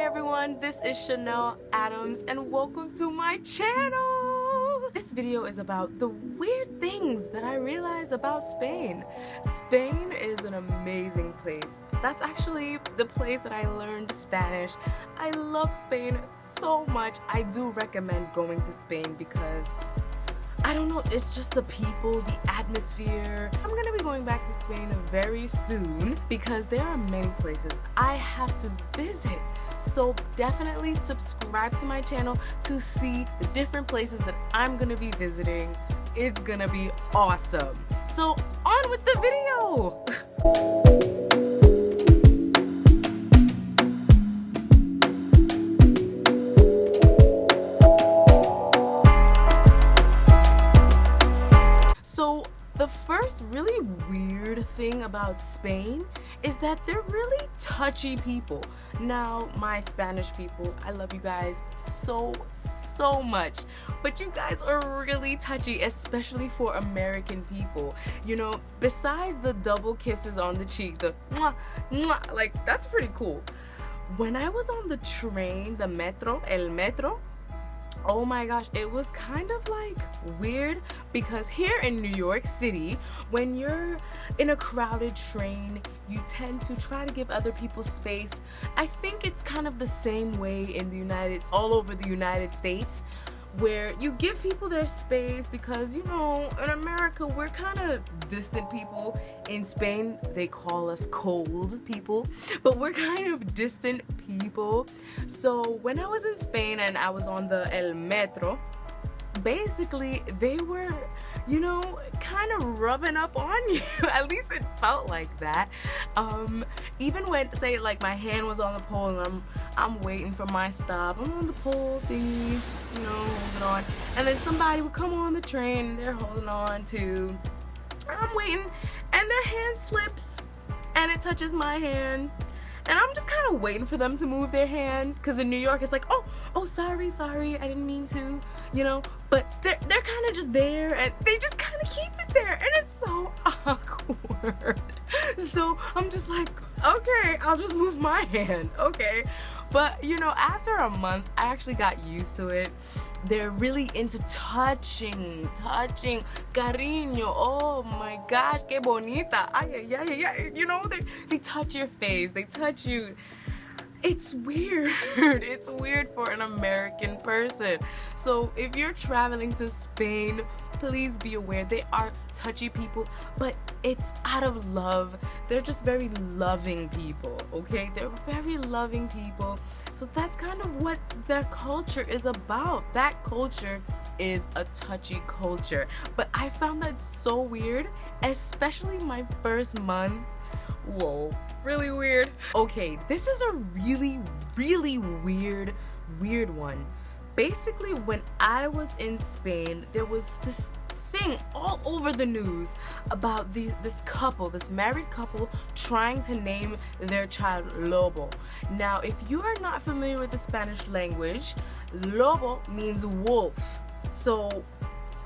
Hi everyone, this is Chanelle Adams and welcome to my channel. This video is about the weird things that I realized about Spain. Spain is an amazing place. That's actually the place that I learned Spanish. I love Spain so much. I do recommend going to Spain because I don't know, it's just the people, the atmosphere. I'm gonna be going back to Spain very soon because there are many places I have to visit. So definitely subscribe to my channel to see the different places that I'm gonna be visiting. It's gonna be awesome. So on with the video. So the first really weird thing about Spain is that they're really touchy people. Now, my Spanish people, I love you guys so much, but you guys are really touchy, especially for American people. You know, besides the double kisses on the cheek, the mwah, mwah, like that's pretty cool. When I was on the train, the metro, el metro, oh my gosh, it was kind of like weird because here in New York City, when you're in a crowded train, you tend to try to give other people space. I think it's kind of the same way in all over the United States, where you give people their space because, you know, in America, we're kind of distant people. In Spain, they call us cold people, but we're kind of distant people. So when I was in Spain and I was on the El Metro, basically they were, you know, kind of rubbing up on you. At least it felt like that. Even when, say, like my hand was on the pole and I'm waiting for my stop, I'm on the pole thingy, you know, holding on, and then somebody would come on the train and they're holding on too. I'm waiting and their hand slips and it touches my hand. And I'm just kind of waiting for them to move their hand, because in New York it's like, oh, sorry, I didn't mean to, you know. But they're kind of just there, and they just kind of keep it there, and it's so awkward. So I'm just like, okay, I'll just move my hand, okay. But you know, after a month, I actually got used to it. They're really into touching, cariño. Oh my gosh, que bonita. Ay, ay, ay, ay. You know, they touch your face, they touch you. It's weird. It's weird for an American person. So if you're traveling to Spain, please be aware they are touchy people, but it's out of love. They're just very loving people, okay? They're very loving people. So that's kind of what their culture is about. That culture is a touchy culture. But I found that so weird, especially my first month. Whoa, really weird. Okay, this is a really weird one. Basically, when I was in Spain, there was this thing all over the news about this married couple trying to name their child Lobo. Now, if you are not familiar with the Spanish language, Lobo means wolf. So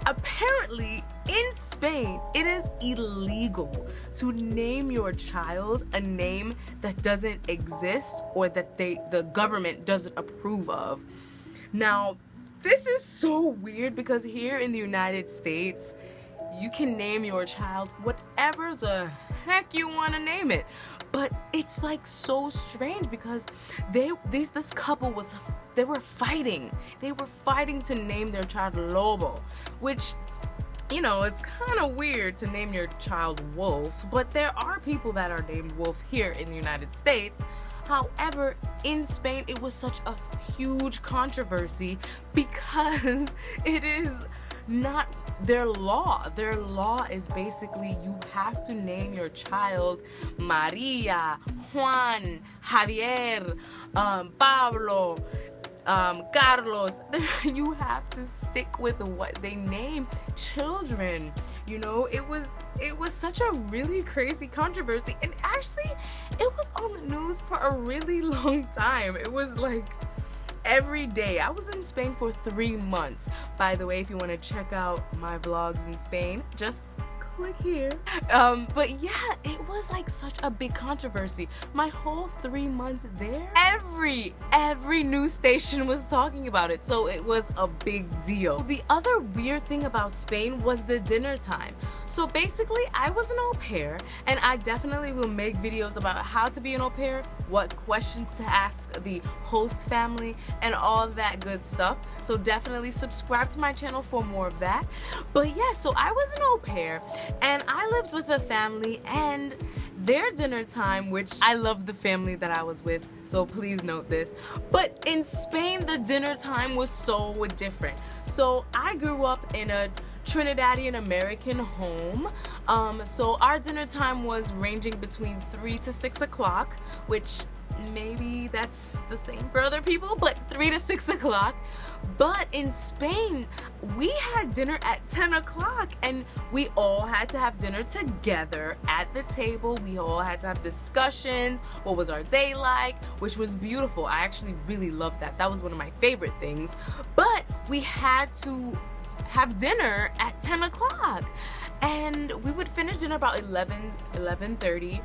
apparently in Spain, it is illegal to name your child a name that doesn't exist or that the government doesn't approve of. Now, this is so weird because here in the United States, you can name your child whatever the heck you want to name it. But it's like so strange because this couple were fighting. They were fighting to name their child Lobo, which, you know, it's kind of weird to name your child Wolf, but there are people that are named Wolf here in the United States. However, in Spain, it was such a huge controversy because it is not their law. Their law is basically you have to name your child Maria, Juan, Javier, Pablo, Carlos. You have to stick with what they name children. You know, it was such a really crazy controversy, and actually it was on the news for a really long time. It was like every day. I was in Spain for 3 months. By the way, if you want to check out my vlogs in Spain, just click here. But yeah, it was like such a big controversy. My whole 3 months there, every news station was talking about it, so it was a big deal. The other weird thing about Spain was the dinner time. So basically, I was an au pair, and I definitely will make videos about how to be an au pair, what questions to ask the host family, and all that good stuff. So definitely subscribe to my channel for more of that. But yeah, so I was an au pair, and I lived with a family, and their dinner time, which I love the family that I was with, so please note this, but in Spain the dinner time was so different. So I grew up in a Trinidadian American home, so our dinner time was ranging between 3 to 6 o'clock, which maybe that's the same for other people, but 3 to 6 o'clock. But in Spain, we had dinner at 10 o'clock, and we all had to have dinner together at the table. We all had to have discussions, what was our day like, which was beautiful. I actually really loved that. That was one of my favorite things. But we had to have dinner at 10 o'clock, and we would finish dinner about 11:30.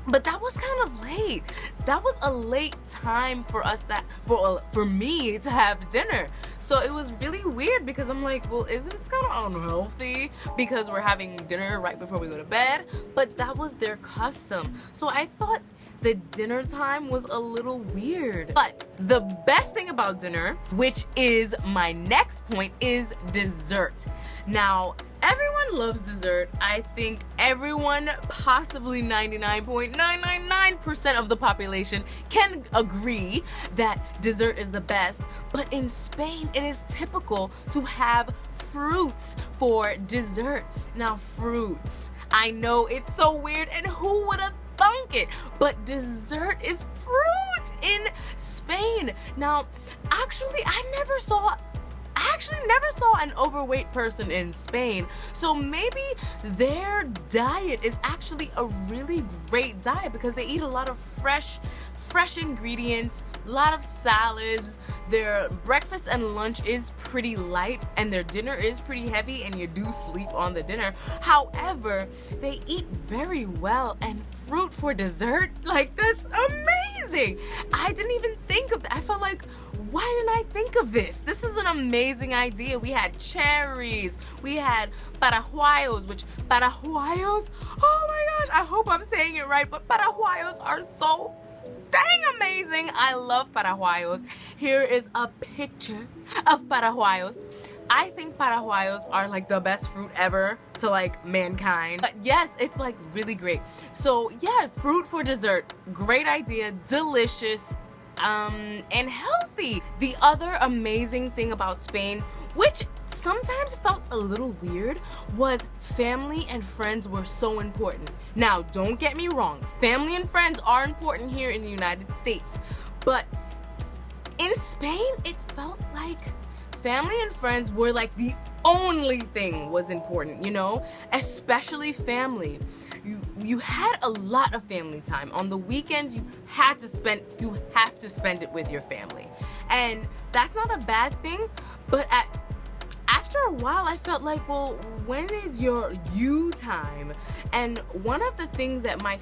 But that was kind of late. That was a late time for us, for me to have dinner. So it was really weird, because I'm like, well, isn't this kind of unhealthy because we're having dinner right before we go to bed? But that was their custom. So I thought the dinner time was a little weird. But the best thing about dinner, which is my next point, is dessert. Now, everyone loves dessert. I think everyone, possibly 99.999% of the population, can agree that dessert is the best. But in Spain, it is typical to have fruits for dessert. Now, fruits, I know it's so weird, and who would have thunk it, but dessert is fruit in Spain. Now, actually, I actually never saw an overweight person in Spain, so maybe their diet is actually a really great diet, because they eat a lot of fresh ingredients, a lot of salads. Their breakfast and lunch is pretty light, and their dinner is pretty heavy, and you do sleep on the dinner. However, they eat very well, and fruit for dessert, like, that's amazing. I didn't even think of that. I felt like, why didn't I think of this? This is an amazing idea. We had cherries, we had paraguayos, oh my gosh, I hope I'm saying it right, but paraguayos are so dang amazing. I love paraguayos. Here is a picture of paraguayos. I think paraguayos are like the best fruit ever to like mankind. But yes, it's like really great. So yeah, fruit for dessert, great idea, delicious, and healthy. The other amazing thing about Spain, which sometimes felt a little weird, was family and friends were so important. Now, don't get me wrong, family and friends are important here in the United States, but in Spain, it felt like family and friends were like the only thing was important, you know, especially family. You had a lot of family time. On the weekends, you have to spend it with your family. And that's not a bad thing, but after a while, I felt like, well, when is your you time? And one of the things that my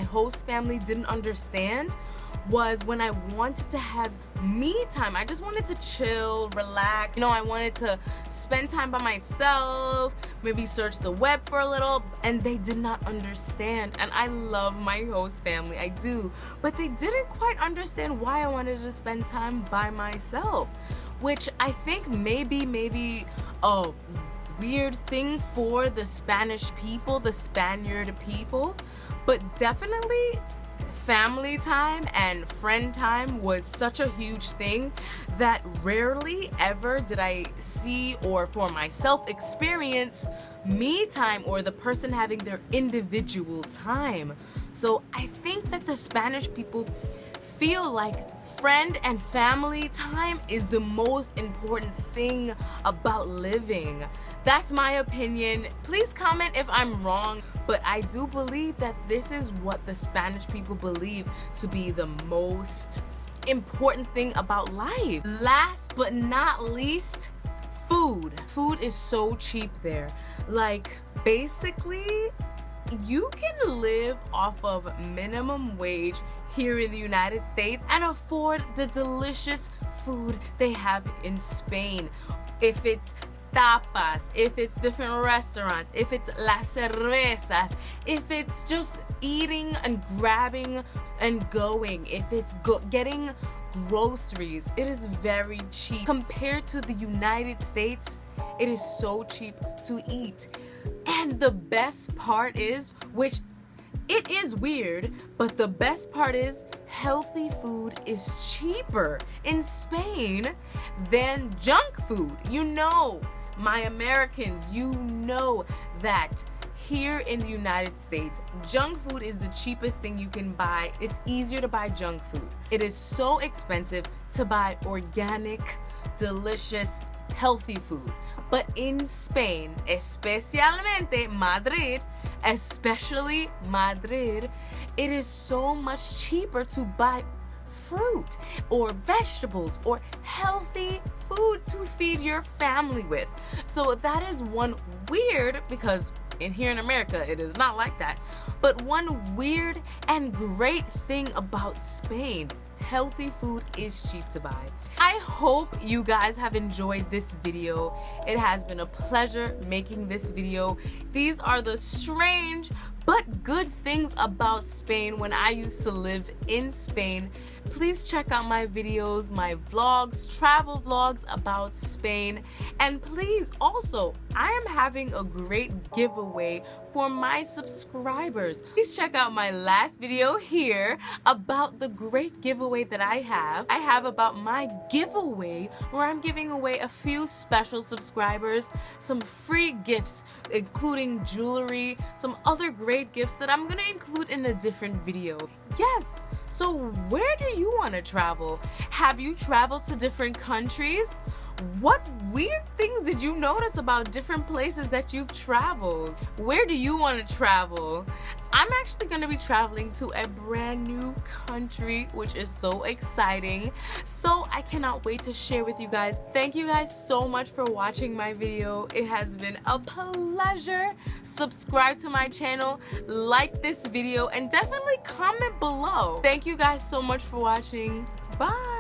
host family didn't understand was when I wanted to have me time. I just wanted to chill, relax. You know, I wanted to spend time by myself, maybe search the web for a little, and they did not understand. And I love my host family, I do. But they didn't quite understand why I wanted to spend time by myself, which I think maybe a weird thing for the Spanish people, the Spaniard people, but definitely family time and friend time was such a huge thing that rarely ever did I see or for myself experience me time or the person having their individual time. So I think that the Spanish people feel like friend and family time is the most important thing about living. That's my opinion. Please comment if I'm wrong, but I do believe that this is what the Spanish people believe to be the most important thing about life. Last but not least, food. Food is so cheap there. Like, basically, you can live off of minimum wage here in the United States and afford the delicious food they have in Spain. If it's tapas, if it's different restaurants, if it's las cervezas, if it's just eating and grabbing and going, if it's getting groceries, it is very cheap. Compared to the United States, it is so cheap to eat. And the best part is, which it is weird, but the best part is healthy food is cheaper in Spain than junk food. You know, my Americans, you know that here in the United States, junk food is the cheapest thing you can buy. It's easier to buy junk food. It is so expensive to buy organic, delicious, healthy food. But in Spain, especially Madrid, it is so much cheaper to buy fruit or vegetables or healthy food to feed your family with. So that is one weird, because here in America it is not like that, but one weird and great thing about Spain: healthy food is cheap to buy. I hope you guys have enjoyed this video. It has been a pleasure making this video. These are the strange but good things about Spain when I used to live in Spain. Please check out my videos, my vlogs, travel vlogs about Spain. And please also, I am having a great giveaway for my subscribers. Please check out my last video here about the great giveaway that I have about my giveaway, where I'm giving away a few special subscribers some free gifts, including jewelry, some other great gifts that I'm gonna include in a different video. Yes, so where do you want to travel? Have you traveled to different countries? What weird things did you notice about different places that you've traveled? Where do you want to travel? I'm actually going to be traveling to a brand new country, which is so exciting. So I cannot wait to share with you guys. Thank you guys so much for watching my video. It has been a pleasure. Subscribe to my channel, like this video, and definitely comment below. Thank you guys so much for watching. Bye.